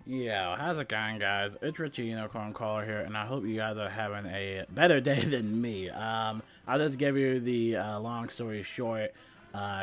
Yo, how's it going, guys? It's Richie Unicorn Caller here, and I hope you guys are having a better day than me. I'll just give you the long story short.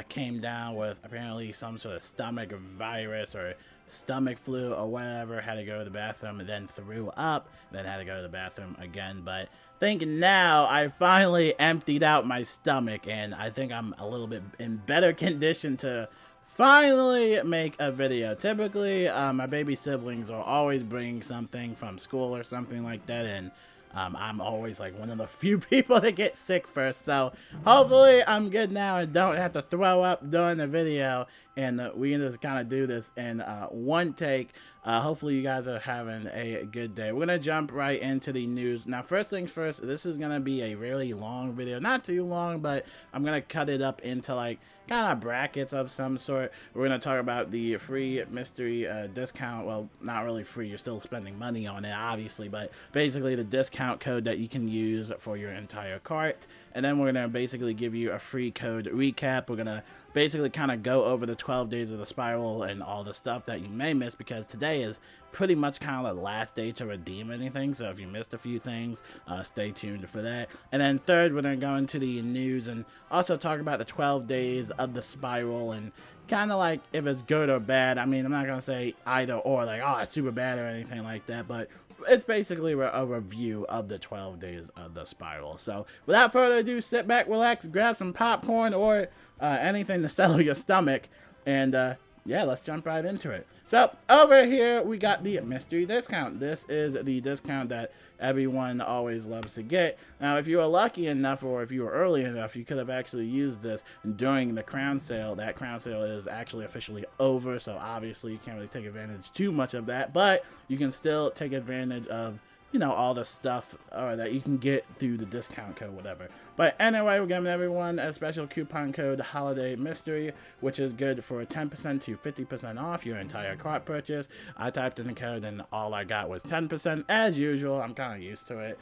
Came down with apparently some sort of stomach virus or stomach flu or whatever. Had to go to the bathroom and then threw up. Then had to go to the bathroom again. But think now I finally emptied out my stomach, and I think I'm a little bit in better condition to finally make a video. Typically, my baby siblings are always bringing something from school or something like that, and I'm always like one of the few people that get sick first. So hopefully I'm good now and don't have to throw up during the video, and we can just kind of do this in one take. Hopefully you guys are having a good day. We're gonna jump right into the news. Now, first things first, this is gonna be a really long video, not too long, but I'm gonna cut it up into like kind of brackets of some sort. We're gonna talk about the free mystery discount. Well, not really free, you're still spending money on it obviously, but basically the discount code that you can use for your entire cart. And then we're gonna basically give you a free code recap. We're gonna basically kind of go over the 12 days of the spiral and all the stuff that you may miss, because today is pretty much kind of the last day to redeem anything. So if you missed a few things, stay tuned for that. And then third, we're gonna go into the news and also talk about the 12 days of the spiral and kind of like if it's good or bad. I mean, I'm not gonna say either or, like, oh, it's super bad or anything like that, but it's basically a review of the 12 days of the spiral. So without further ado, sit back, relax, grab some popcorn or anything to settle your stomach, and yeah, let's jump right into it. So over here we got the mystery discount. This is the discount that everyone always loves to get. Now, if you were lucky enough, or if you were early enough, you could have actually used this during the crown sale. That crown sale is actually officially over, so obviously you can't really take advantage too much of that, but you can still take advantage of, you know, all the stuff that you can get through the discount code, whatever. But anyway, we're giving everyone a special coupon code Holiday Mystery, which is good for 10% to 50% off your entire cart purchase. I typed in the code and all I got was 10%. As usual, I'm kind of used to it.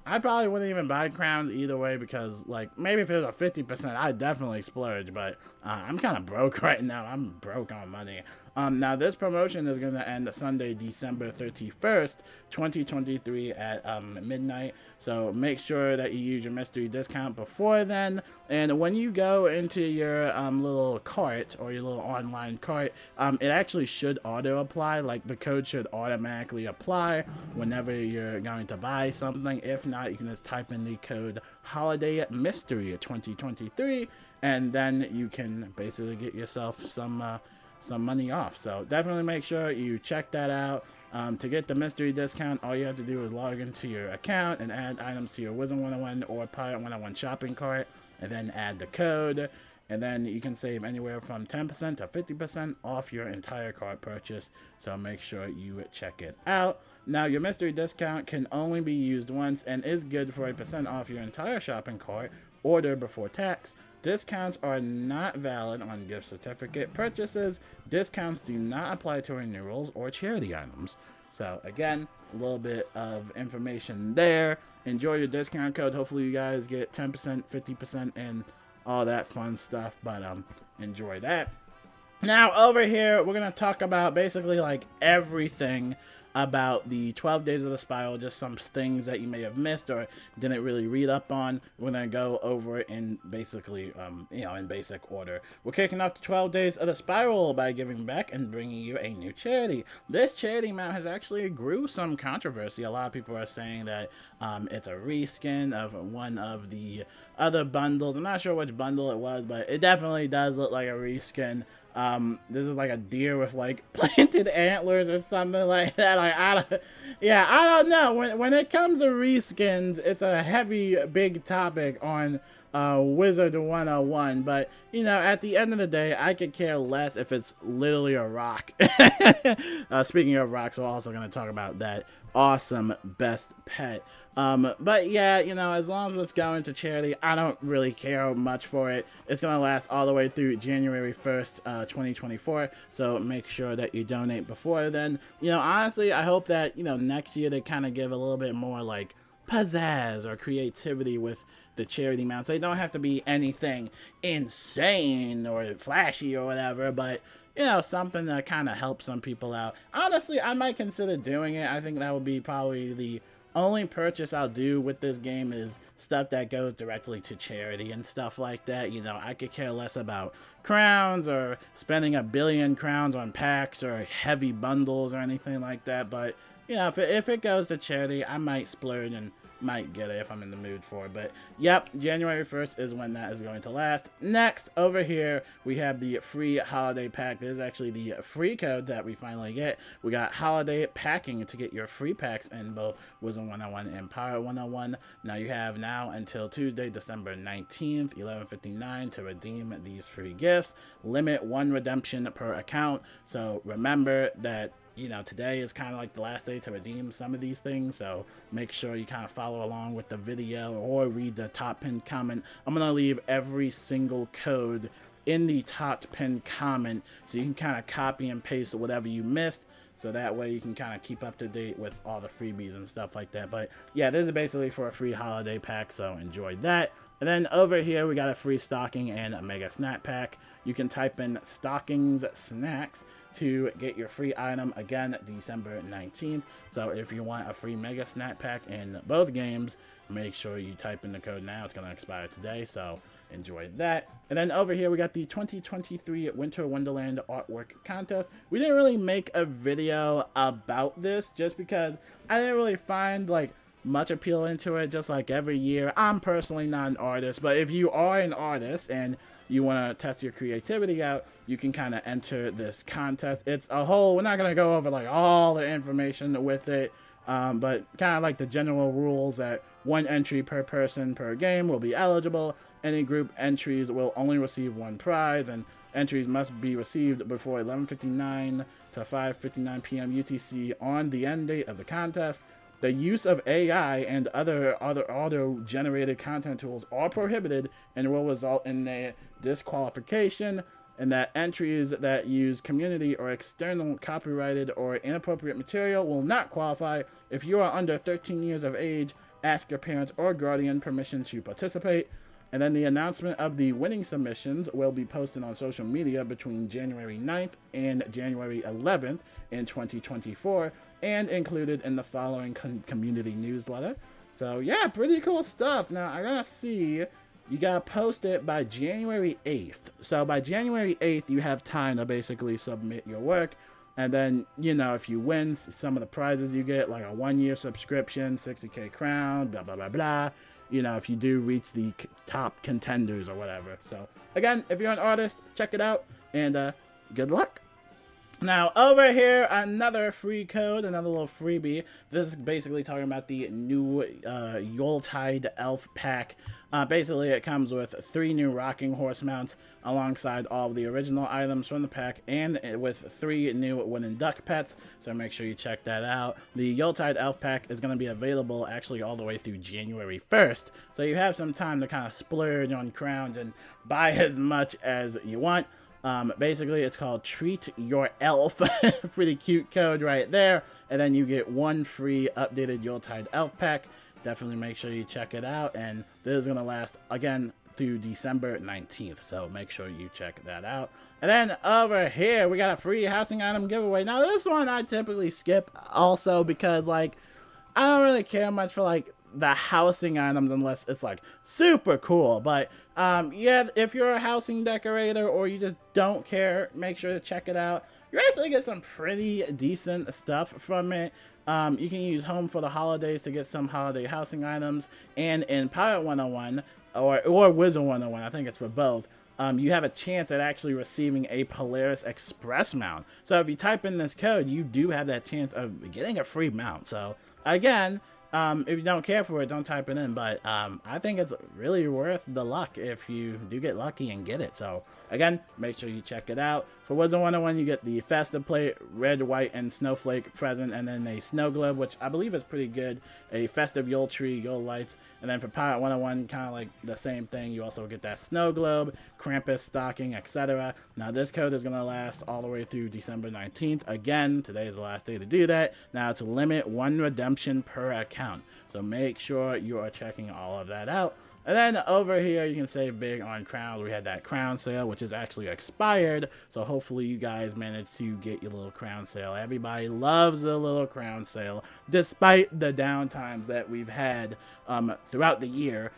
I probably wouldn't even buy crowns either way, because like maybe if it was a 50%, I'd definitely splurge, but I'm kind of broke right now. I'm broke on money. Now this promotion is going to end Sunday, December 31st, 2023 at midnight. So make sure that you use your mystery discount before then. And when you go into your little cart or your little online cart, it actually should auto apply. Like the code should automatically apply whenever you're going to buy something. If not, you can just type in the code Holiday Mystery 2023, and then you can basically get yourself some money off. So definitely make sure you check that out. To get the mystery discount, all you have to do is log into your account and add items to your Wizard101 or Pirate101 shopping cart, and then add the code, and then you can save anywhere from 10% to 50% off your entire cart purchase. So make sure you check it out. Now, your mystery discount can only be used once and is good for 1% off your entire shopping cart order before tax. Discounts are not valid on gift certificate purchases. Discounts do not apply to renewals or charity items. So again, a little bit of information there. Enjoy your discount code. Hopefully you guys get 10%, 50%, and all that fun stuff. But enjoy that. Now over here, we're going to talk about basically like everything about the 12 days of the spiral, just some things that you may have missed or didn't really read up on. We're going to go over it in basically, you know, in basic order. We're kicking off the 12 days of the spiral by giving back and bringing you a new charity. This charity mount has actually grew some controversy. A lot of people are saying that it's a reskin of one of the other bundles. I'm not sure which bundle it was, but it definitely does look like a reskin. This is like a deer with like planted antlers or something like that. Like, I don't know. When it comes to reskins, it's a heavy, big topic on Wizard101. But you know, at the end of the day, I could care less if it's literally a rock. Speaking of rocks, we're also going to talk about that awesome best pet. But yeah, you know, as long as it's going to charity, I don't really care much for it. It's going to last all the way through January 1st, 2024. So make sure that you donate before then. You know, honestly, I hope that, you know, next year they kind of give a little bit more like pizzazz or creativity with the charity mounts. They don't have to be anything insane or flashy or whatever, but you know, something to kind of help some people out. Honestly, I might consider doing it. I think that would be probably the only purchase I'll do with this game is stuff that goes directly to charity and stuff like that. You know, I could care less about crowns or spending 1 billion crowns on packs or heavy bundles or anything like that. But, you know, if it goes to charity, I might splurge and might get it if I'm in the mood for it. But yep, January 1st is when that is going to last. Next, over here, we have the free holiday pack. This is actually the free code that we finally get. We got holiday packing to get your free packs in both Wizard101 and Pirate101. Now you have until Tuesday, December 19th, 11:59 to redeem these free gifts. Limit 1 redemption per account. So remember that, you know, today is kind of like the last day to redeem some of these things, so make sure you kind of follow along with the video or read the top pinned comment. I'm going to leave every single code in the top pinned comment so you can kind of copy and paste whatever you missed, so that way you can kind of keep up to date with all the freebies and stuff like that. But yeah, this is basically for a free holiday pack, so enjoy that. And then over here we got a free stocking and a mega snack pack. You can type in STOCKINGSNACKS to get your free item, again, December 19th. So if you want a free mega snack pack in both games, make sure you type in the code now. It's going to expire today, so enjoy that. And then over here we got the 2023 Winter Wonderland artwork contest. We didn't really make a video about this just because I didn't really find like much appeal into it. Just like every year, I'm personally not an artist, but if you are an artist and you want to test your creativity out, you can kind of enter this contest. It's a whole, we're not going to go over like all the information with it, but kind of like the general rules that 1 entry per person per game will be eligible. Any group entries will only receive 1 prize, and entries must be received before 11:59 to 5:59 p.m. UTC on the end date of the contest. The use of AI and other auto-generated content tools are prohibited and will result in a disqualification, and that entries that use community or external copyrighted or inappropriate material will not qualify. If you are under 13 years of age, ask your parents or guardian permission to participate. And then the announcement of the winning submissions will be posted on social media between January 9th and January 11th in 2024 and included in the following community newsletter. So yeah, pretty cool stuff. Now I gotta see, you gotta post it by January 8th. So by January 8th, you have time to basically submit your work. And then, you know, if you win, some of the prizes you get, like a 1-year subscription, 60k crown, blah, blah, blah, blah. You know, if you do reach the top contenders or whatever. So again, if you're an artist, check it out, and good luck. Now over here, another free code, another little freebie. This is basically talking about the new Yuletide Elf pack. Basically, it comes with 3 new rocking horse mounts alongside all of the original items from the pack, and with 3 new wooden duck pets, so make sure you check that out. The Yuletide Elf pack is going to be available actually all the way through January 1st, so you have some time to kind of splurge on crowns and buy as much as you want. Basically, it's called Treat Your Elf. Pretty cute code right there. And then you get 1 free updated Yuletide Elf pack. Definitely make sure you check it out. And this is going to last, again, through December 19th. So make sure you check that out. And then over here, we got a free housing item giveaway. Now, this one I typically skip also because, like, I don't really care much for, like, the housing items unless it's like super cool. But yeah, if you're a housing decorator or you just don't care, make sure to check it out. You actually get some pretty decent stuff from it. You can use Home for the Holidays to get some holiday housing items, and in Pirate101 or Wizard101, I think it's for both, you have a chance at actually receiving a Polaris Express mount. So if you type in this code, you do have that chance of getting a free mount. So again, if you don't care for it, don't type it in, but I think it's really worth the luck if you do get lucky and get it. So again, make sure you check it out. For Wizard101, you get the festive plate, red, white, and snowflake present, and then a snow globe, which I believe is pretty good, a festive Yule tree, Yule lights, and then for Pirate101, kind of like the same thing, you also get that snow globe, Krampus stocking, etc. Now this code is going to last all the way through December 19th. Again, today is the last day to do that. Now it's limit 1 redemption per account, so make sure you are checking all of that out. And then over here, you can save big on crowns. We had that crown sale, which is actually expired. So hopefully you guys managed to get your little crown sale. Everybody loves the little crown sale, despite the downtimes that we've had throughout the year.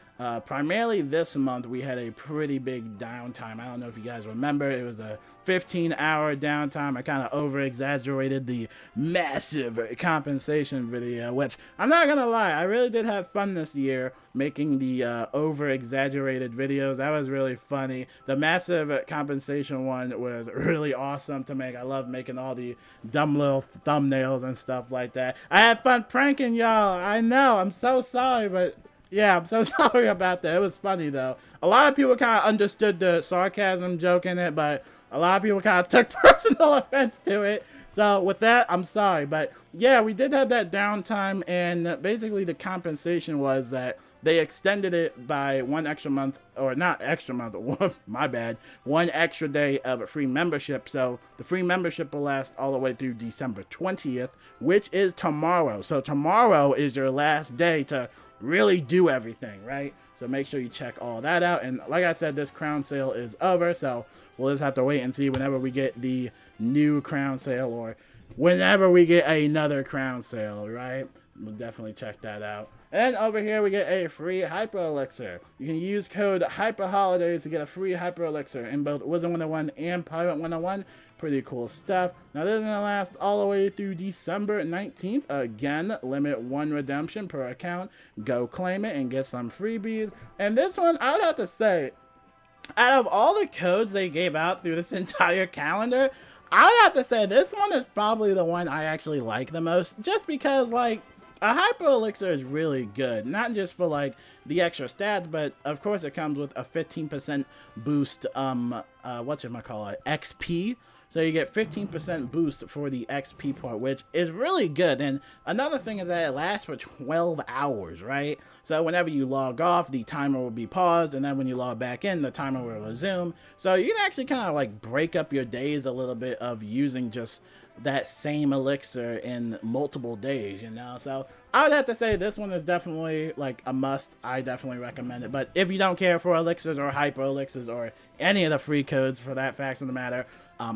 Primarily this month, we had a pretty big downtime. I don't know if you guys remember. It was a 15-hour downtime. I kind of over-exaggerated the massive compensation video, which I'm not going to lie, I really did have fun this year making the over-exaggerated videos. That was really funny. The massive compensation one was really awesome to make. I love making all the dumb little thumbnails and stuff like that. I had fun pranking y'all. I know. I'm so sorry, but... yeah, I'm so sorry about that. It was funny, though. A lot of people kind of understood the sarcasm joke in it, but a lot of people kind of took personal offense to it. So, with that, I'm sorry. But, yeah, we did have that downtime, and basically the compensation was that they extended it by 1 extra month, or not extra month, my bad, 1 extra day of a free membership. So, the free membership will last all the way through December 20th, which is tomorrow. So, tomorrow is your last day to really do everything, right? So make sure you check all that out. And like I said, this crown sale is over, so we'll just have to wait and see whenever we get the new crown sale, or whenever we get another crown sale, right? We'll definitely check that out. And over here we get a free hyper elixir. You can use code HYPERHOLIDAYS to get a free hyper elixir in both Wizard101 and Pirate101. Pretty cool stuff. Now this is going to last all the way through December 19th. Again, limit 1 redemption per account. Go claim it and get some freebies. And this one, I would have to say, out of all the codes they gave out through this entire calendar, I would have to say this one is probably the one I actually like the most. Just because, like, a hyper elixir is really good, not just for like the extra stats, but of course it comes with a 15% boost, whatchamacallit, XP. So you get 15% boost for the XP part, which is really good. And another thing is that it lasts for 12 hours, right? So whenever you log off, the timer will be paused, and then when you log back in, the timer will resume. So you can actually kind of like break up your days a little bit of using just that same elixir in multiple days, you know? So I would have to say this one is definitely like a must. I definitely recommend it. But if you don't care for elixirs or hyper elixirs or any of the free codes for that fact of the matter,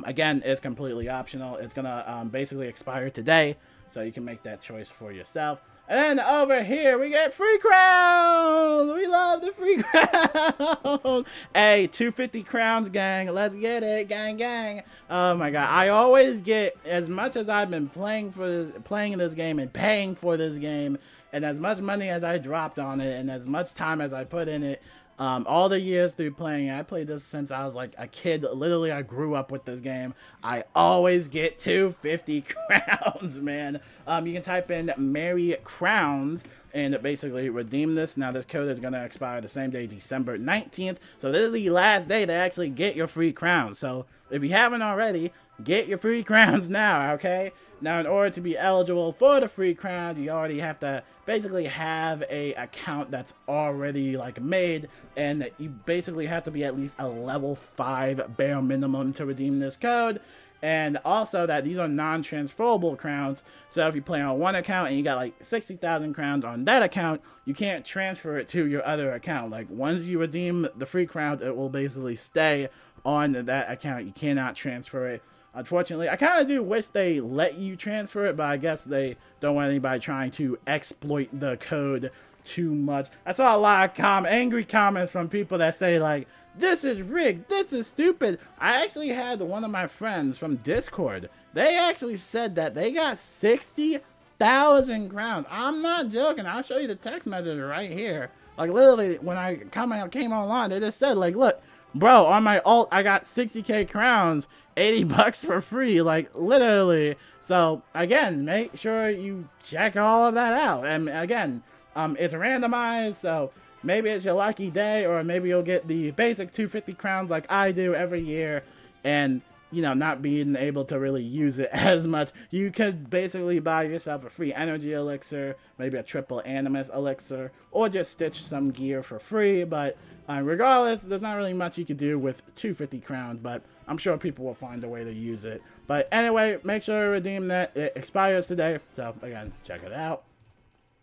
again, it's completely optional. It's gonna basically expire today, so you can make that choice for yourself. And then over here, we get free crowns! We love the free crowns! Hey, 250 crowns, gang. Let's get it, gang, gang. Oh my god, I always get, as much as I've been playing this game and paying for this game, and as much money as I dropped on it, and as much time as I put in it, all the years through playing, I played this since I was like a kid. Literally, I grew up with this game. I always get 250 crowns, man. You can type in MERRYCROWNS and basically redeem this. Now, this code is going to expire the same day, December 19th. So this is the last day to actually get your free crowns. So if you haven't already, get your free crowns now, okay? Now, in order to be eligible for the free crowns, you already have to basically have a account that's already like made, and you basically have to be at least a level 5 bare minimum to redeem this code. And also that these are non-transferable crowns, so if you play on one account and you got like 60,000 crowns on that account, you can't transfer it to your other account. Like once you redeem the free crowns, it will basically stay on that account. You cannot transfer it. Unfortunately, I kind of do wish they let you transfer it, but I guess they don't want anybody trying to exploit the code too much. I saw a lot of angry comments from people that say like, this is rigged, this is stupid. I actually had one of my friends from Discord. They actually said that they got 60,000 crowns. I'm not joking. I'll show you the text message right here. Like literally, when I came online, they just said like, look, bro, on my alt, I got 60k crowns, 80 bucks for free, like literally. So again, make sure you check all of that out. And again, it's randomized, so maybe it's your lucky day, or maybe you'll get the basic 250 crowns like I do every year, and you know, not being able to really use it as much. You could basically buy yourself a free energy elixir, maybe a triple animus elixir, or just stitch some gear for free. But regardless, there's not really much you could do with 250 crowns, but I'm sure people will find a way to use it. But anyway, make sure to redeem that. It expires today, so again, check it out.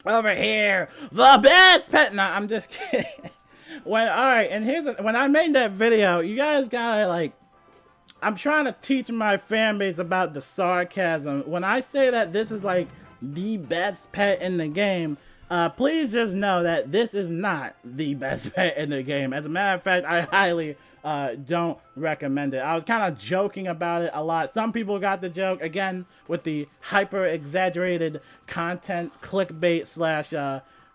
Over here, the best pet. No, I'm just kidding. Alright, and when I made that video, you guys gotta, like, I'm trying to teach my fan base about the sarcasm. When I say that this is, like, the best pet in the game, please just know that this is not the best pet in the game. As a matter of fact, I highly don't recommend it. I was kind of joking about it a lot. Some people got the joke, again, with the hyper exaggerated content, clickbait slash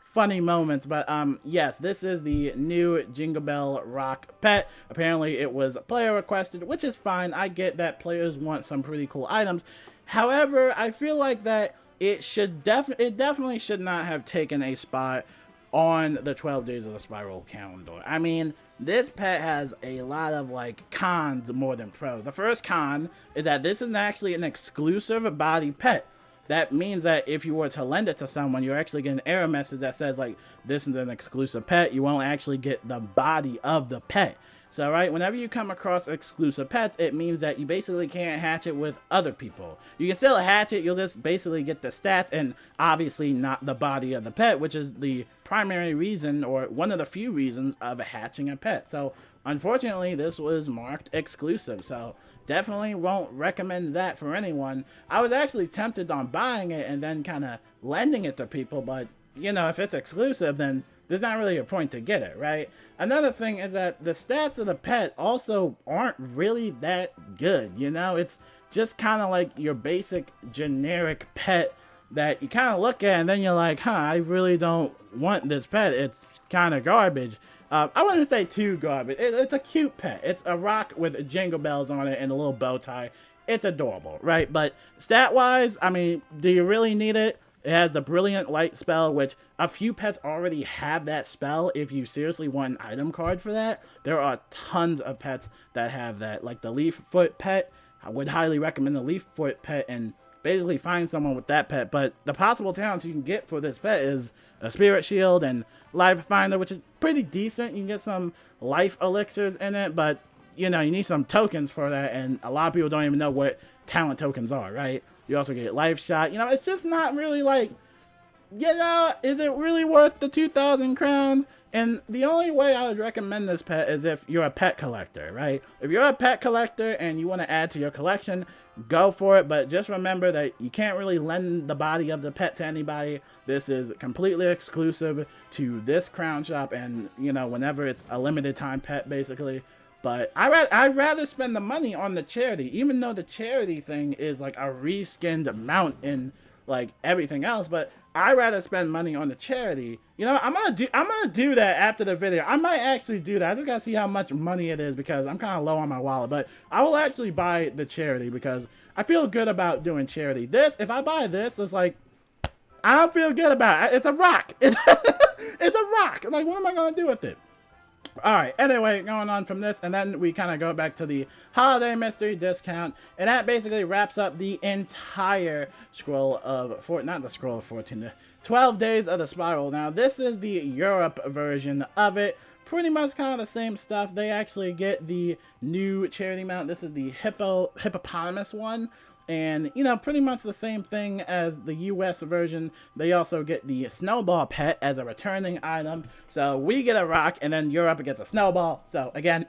funny moments, but yes, this is the new Jingle Bell Rock pet. Apparently it was player requested, which is fine. I get that players want some pretty cool items. However, I feel like that it definitely should not have taken a spot on the 12 Days of the Spiral calendar. I mean, this pet has a lot of, like, cons more than pros. The first con is that this is actually an exclusive body pet. That means that if you were to lend it to someone, you're actually getting an error message that says, like, this is an exclusive pet. You won't actually get the body of the pet. So, right, whenever you come across exclusive pets, it means that you basically can't hatch it with other people. You can still hatch it, you'll just basically get the stats and obviously not the body of the pet, which is the primary reason, or one of the few reasons, of hatching a pet. So, unfortunately, this was marked exclusive. So, definitely won't recommend that for anyone. I was actually tempted on buying it and then kind of lending it to people, but, you know, if it's exclusive, then there's not really a point to get it, right? Another thing is that the stats of the pet also aren't really that good, you know? It's just kind of like your basic generic pet that you kind of look at and then you're like, huh, I really don't want this pet. It's kind of garbage. I wouldn't say too garbage. It's a cute pet. It's a rock with jingle bells on it and a little bow tie. It's adorable, right? But stat-wise, I mean, do you really need it? It has the Brilliant Light spell, which a few pets already have that spell. If you seriously want an item card for that, there are tons of pets that have that. Like the Leaf Foot pet, I would highly recommend the Leaf Foot pet and basically find someone with that pet. But the possible talents you can get for this pet is a Spirit Shield and Life Finder, which is pretty decent. You can get some life elixirs in it, but you know, you need some tokens for that, and a lot of people don't even know what talent tokens are, right? You also get Life Shot. You know, it's just not really like, you know, is it really worth the 2,000 crowns? And the only way I would recommend this pet is if you're a pet collector, right? If you're a pet collector and you want to add to your collection, go for it. But just remember that you can't really lend the body of the pet to anybody. This is completely exclusive to this crown shop and, you know, whenever it's a limited time pet, basically. But I'd rather spend the money on the charity, even though the charity thing is like a reskinned amount in like everything else. But I'd rather spend money on the charity. You know, I'm gonna do that after the video. I might actually do that. I just gotta see how much money it is because I'm kind of low on my wallet. But I will actually buy the charity because I feel good about doing charity. If I buy this, it's like I don't feel good about it. It's a rock. It's a rock. Like, what am I gonna do with it? Alright, anyway, going on from this, and then we kind of go back to the holiday mystery discount, and that basically wraps up the entire scroll of, not the scroll of 14, the 12 Days of the Spiral. Now, this is the Europe version of it. Pretty much kind of the same stuff. They actually get the new charity mount. This is the hippopotamus one. And, you know, pretty much the same thing as the US version. They also get the snowball pet as a returning item. So we get a rock, and then Europe gets a snowball. So, again,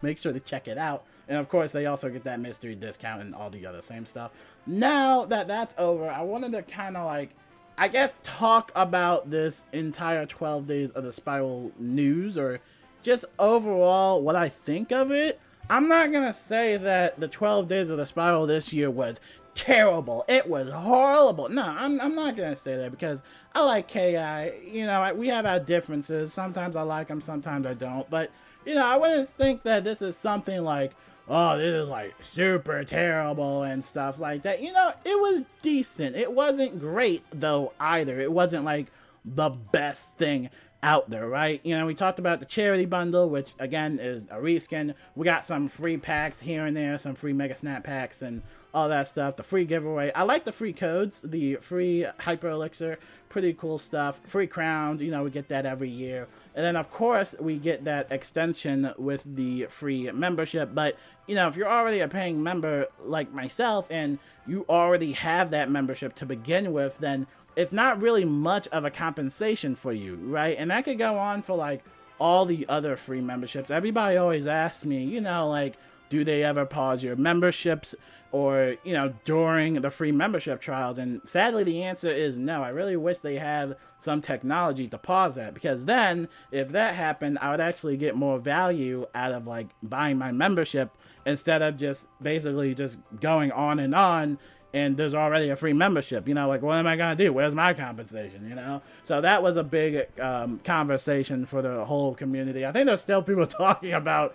make sure to check it out. And, of course, they also get that mystery discount and all the other same stuff. Now that that's over, I wanted to kind of, like, I guess, talk about this entire 12 Days of the Spiral news, or just overall what I think of it. I'm not going to say that the 12 Days of the Spiral this year was terrible. It was horrible. No, I'm not going to say that because I like KI. You know, we have our differences. Sometimes I like them, sometimes I don't. But, you know, I wouldn't think that this is something like, oh, this is like super terrible and stuff like that. You know, it was decent. It wasn't great, though, either. It wasn't like the best thing out there, right? You know, we talked about the charity bundle, which again is a reskin. We got some free packs here and there, some free mega snap packs and all that stuff. The free giveaway. I like the free codes, the free hyper elixir, pretty cool stuff. Free crowns, you know, we get that every year. And then of course we get that extension with the free membership. But you know, if you're already a paying member like myself and you already have that membership to begin with, then it's not really much of a compensation for you, right? And that could go on for like all the other free memberships. Everybody always asks me, you know, like, do they ever pause your memberships or, you know, during the free membership trials? And sadly, the answer is no. I really wish they had some technology to pause that, because then if that happened, I would actually get more value out of like buying my membership instead of just basically just going on and there's already a free membership. You know, like, what am I gonna do? Where's my compensation? You know, so that was a big conversation for the whole community. I think there's still people talking about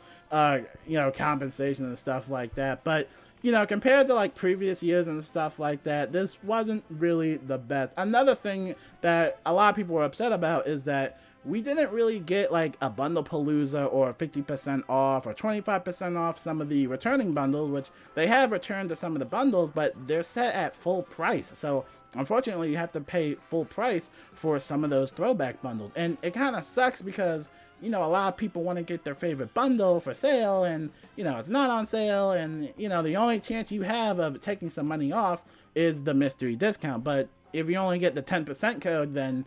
you know, compensation and stuff like that, but you know, compared to like previous years and stuff like that, this wasn't really the best. Another thing that a lot of people were upset about is that we didn't really get like a bundle palooza or 50% off or 25% off some of the returning bundles, which they have returned to some of the bundles, but they're set at full price. So unfortunately, you have to pay full price for some of those throwback bundles. And it kind of sucks because, you know, a lot of people want to get their favorite bundle for sale and, you know, it's not on sale. And, you know, the only chance you have of taking some money off is the mystery discount. But if you only get the 10% code, then,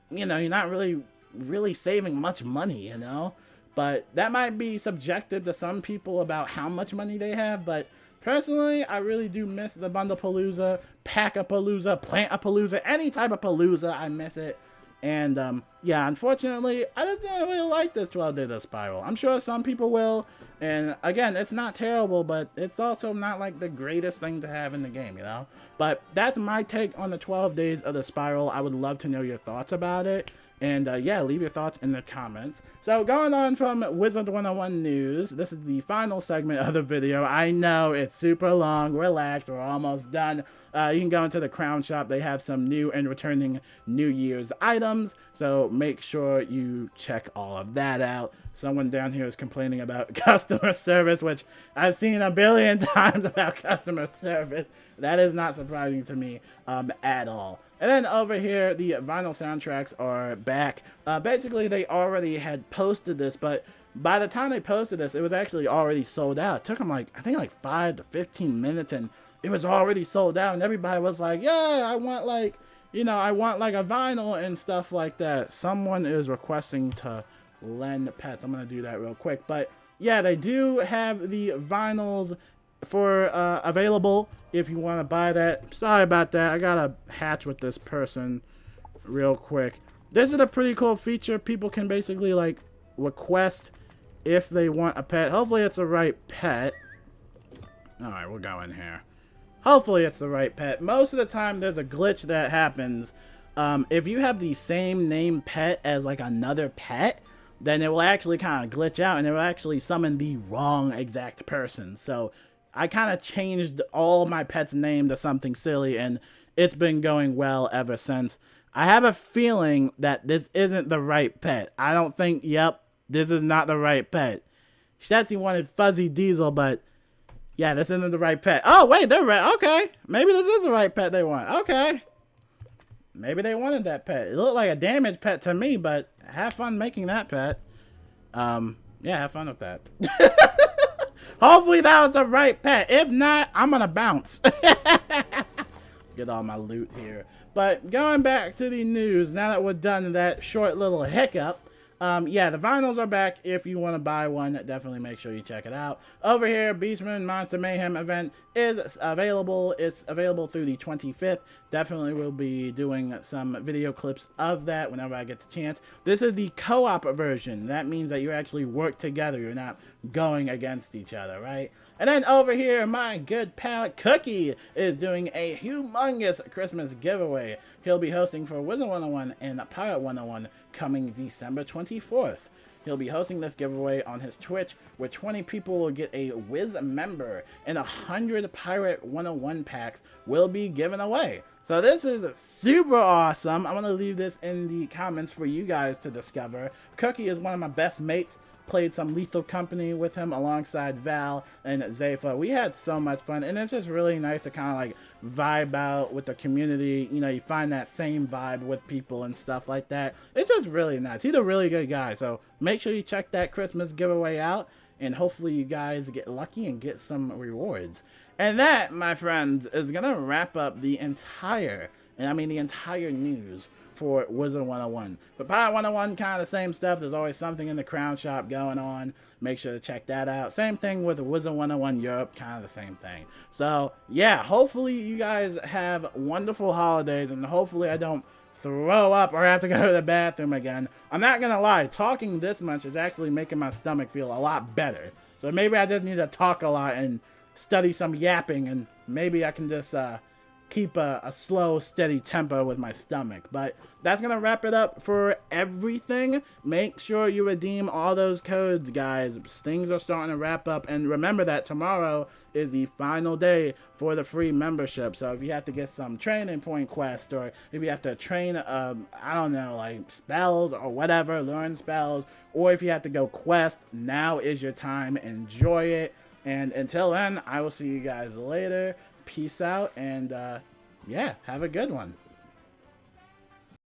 you know, you're not really saving much money, you know. But that might be subjective to some people about how much money they have. But personally, I really do miss the bundle palooza, pack-a-palooza, plant-a-palooza, any type of palooza. I miss it. And yeah, unfortunately, I didn't really like this 12-day the spiral. I'm sure some people will. And again, it's not terrible, but it's also not like the greatest thing to have in the game, you know. But that's my take on the 12 days of the spiral. I would love to know your thoughts about it. And yeah, leave your thoughts in the comments. So going on from Wizard101 News, this is the final segment of the video. I know it's super long. Relax, we're almost done. You can go into the crown shop. They have some new and returning New Year's items. So make sure you check all of that out. Someone down here is complaining about customer service, which I've seen a billion times about customer service. That is not surprising to me at all. And then over here, the vinyl soundtracks are back. Basically, they already had posted this, but by the time they posted this, it was actually already sold out. It took them like, I think like 5 to 15 minutes, and it was already sold out. And everybody was like, yeah, I want like, you know, I want like a vinyl and stuff like that. Someone is requesting to lend pets. I'm going to do that real quick. But yeah, they do have the vinyls for available if you want to buy that. Sorry about that. I gotta hatch with this person real quick. This is a pretty cool feature. People can basically like request if they want a pet. Hopefully it's the right pet. Alright, we'll go in here. Hopefully it's the right pet. Most of the time there's a glitch that happens. If you have the same name pet as like another pet, then it will actually kind of glitch out and it will actually summon the wrong exact person. So I kind of changed all my pet's name to something silly, and it's been going well ever since. I have a feeling that this isn't the right pet. I don't think, yep, this is not the right pet. Shetsy wanted Fuzzy Diesel, but yeah, this isn't the right pet. Oh, wait, they're right. Okay, maybe this is the right pet they want. Okay. Maybe they wanted that pet. It looked like a damaged pet to me, but have fun making that pet. Yeah, have fun with that. Hopefully that was the right pet. If not, I'm gonna bounce. Get all my loot here. But going back to the news, now that we're done with that short little hiccup, yeah, the vinyls are back. If you want to buy one, definitely make sure you check it out. Over here, Beastman Monster Mayhem event is available. It's available through the 25th. Definitely will be doing some video clips of that whenever I get the chance. This is the co-op version. That means that you actually work together. You're not going against each other, right? And then over here, my good pal Cookie is doing a humongous Christmas giveaway. He'll be hosting for Wizard101 and Pirate101 coming December 24th. He'll be hosting this giveaway on his Twitch, where 20 people will get a Wiz member and 100 Pirate101 packs will be given away. So this is super awesome. I'm going to leave this in the comments for you guys to discover. Cookie is one of my best mates. Played some Lethal Company with him alongside Val and Zephyr. We had so much fun, and it's just really nice to kind of like vibe out with the community. You know, you find that same vibe with people and stuff like that. It's just really nice. He's a really good guy, so make sure you check that Christmas giveaway out, and hopefully you guys get lucky and get some rewards. And that, my friends, is gonna wrap up the entire and I mean the entire news for Wizard 101. But Pirate 101, kind of the same stuff. There's always something in the crown shop going on. Make sure to check that out. Same thing with Wizard 101 Europe, kind of the same thing. So yeah, hopefully you guys have wonderful holidays, and hopefully I don't throw up or have to go to the bathroom again. I'm not gonna lie, talking this much is actually making my stomach feel a lot better. So maybe I just need to talk a lot and study some yapping, and maybe I can just keep a slow, steady tempo with my stomach. But that's going to wrap it up for everything. Make sure you redeem all those codes, guys. Things are starting to wrap up. And remember that tomorrow is the final day for the free membership. So if you have to get some training point quest, or if you have to train, I don't know, like spells or whatever, learn spells, or if you have to go quest, now is your time. Enjoy it. And until then, I will see you guys later. Peace out, and yeah, have a good one.